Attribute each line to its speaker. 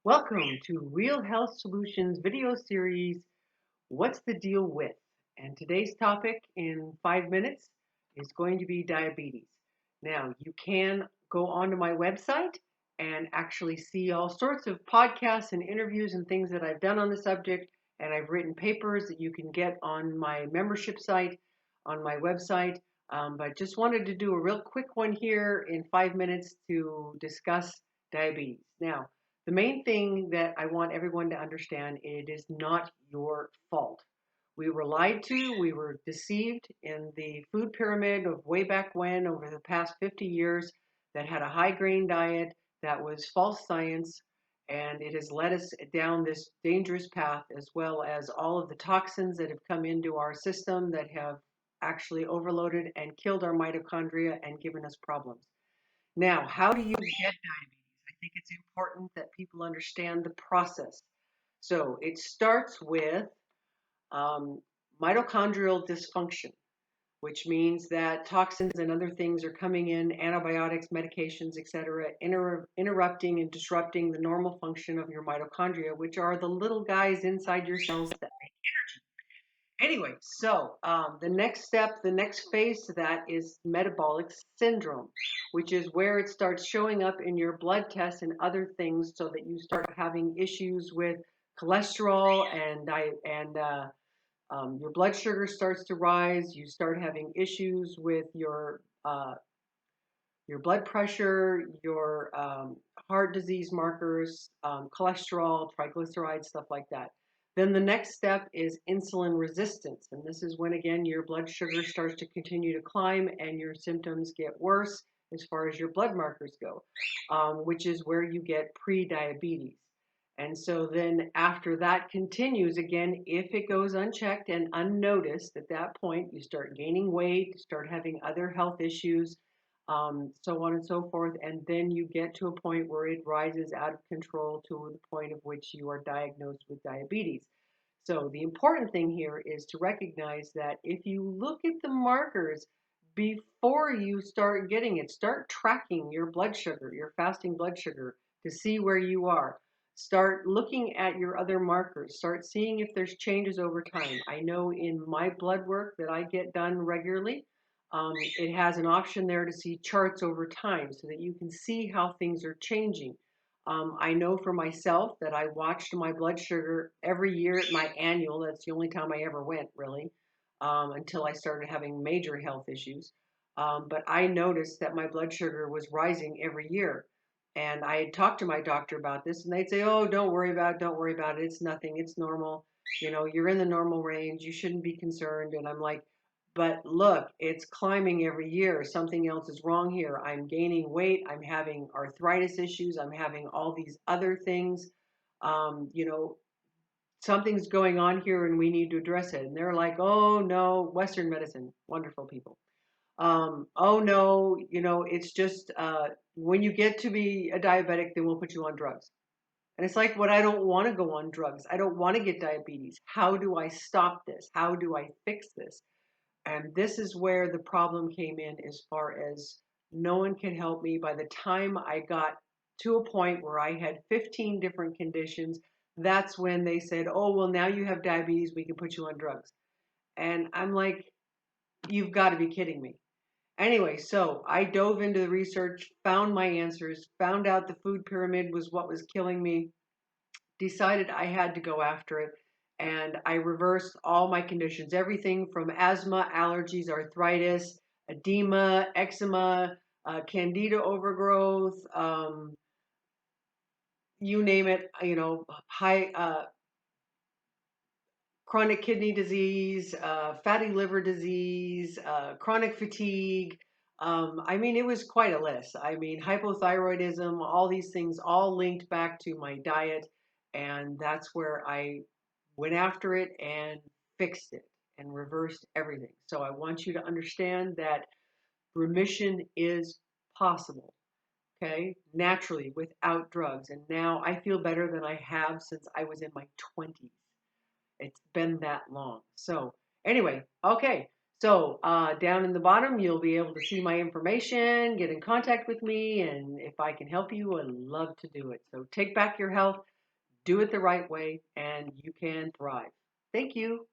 Speaker 1: Welcome to Real Health Solutions video series, What's the Deal With? And today's topic in 5 minutes is going to be diabetes. Now, you can go onto my website and actually see all sorts of podcasts and interviews and things that I've done on the subject. And I've written papers that you can get on my membership site, on my website. But just wanted to do a real quick one here in 5 minutes to discuss diabetes. Now, the main thing that I want everyone to understand, it is not your fault. We were lied to, we were deceived in the food pyramid of way back when, over the past 50 years, that had a high grain diet that was false science, and it has led us down this dangerous path, as well as all of the toxins that have come into our system that have actually overloaded and killed our mitochondria and given us problems. Now, how do you get diabetes? I think it's important that people understand the process. So it starts with um, mitochondrial dysfunction, which means that toxins and other things are coming in, antibiotics, medications, etc., interrupting and disrupting the normal function of your mitochondria, which are the little guys inside your cells that make energy. Anyway, so the next step, the next phase to that is metabolic syndrome, which is where it starts showing up in your blood tests and other things, so that you start having issues with cholesterol and your blood sugar starts to rise. You start having issues with your blood pressure, your heart disease markers, cholesterol, triglycerides, stuff like that. Then the next step is insulin resistance. And this is when, again, your blood sugar starts to continue to climb and your symptoms get worse as far as your blood markers go, which is where you get pre-diabetes. And so then after that continues, again, if it goes unchecked and unnoticed, at that point, you start gaining weight, start having other health issues, so on and so forth. And then you get to a point where it rises out of control to the point of which you are diagnosed with diabetes. So the important thing here is to recognize that if you look at the markers before you start getting it, start tracking your blood sugar, your fasting blood sugar, to see where you are. Start looking at your other markers. Start seeing if there's changes over time. I know in my blood work that I get done regularly, it has an option there to see charts over time so that you can see how things are changing. I know for myself that I watched my blood sugar every year at my annual. That's the only time I ever went, really, until I started having major health issues. But I noticed that my blood sugar was rising every year. And I had talked to my doctor about this, and they'd say, "Oh, don't worry about it. Don't worry about it. It's nothing. It's normal. You know, you're in the normal range. You shouldn't be concerned." And I'm like, but look, it's climbing every year. Something else is wrong here. I'm gaining weight. I'm having arthritis issues. I'm having all these other things. Um, you know, Something's going on here and we need to address it. And they're like, "Oh no, Western medicine, wonderful people. Oh no, it's just when you get to be a diabetic, then we'll put you on drugs." And it's like, "But I don't want to go on drugs. I don't want to get diabetes. How do I stop this? How do I fix this?" And this is where the problem came in, as far as no one can help me. By the time I got to a point where I had 15 different conditions, that's when they said, "Oh, well, now you have diabetes, we can put you on drugs." And I'm like, "You've got to be kidding me." Anyway, so I dove into the research, found my answers, found out the food pyramid was what was killing me, decided I had to go after it, and I reversed all my conditions, everything from asthma, allergies, arthritis, edema, eczema, candida overgrowth, you name it, high chronic kidney disease, fatty liver disease, chronic fatigue. I mean, it was quite a list. I mean, hypothyroidism, all these things all linked back to my diet. And that's where I went after it and fixed it and reversed everything. So I want you to understand that remission is possible, okay, naturally without drugs. And now I feel better than I have since I was in my 20s. It's been that long. So anyway, okay. So down in the bottom, you'll be able to see my information, get in contact with me, and if I can help you, I'd love to do it. So take back your health. Do it the right way, and you can thrive. Thank you.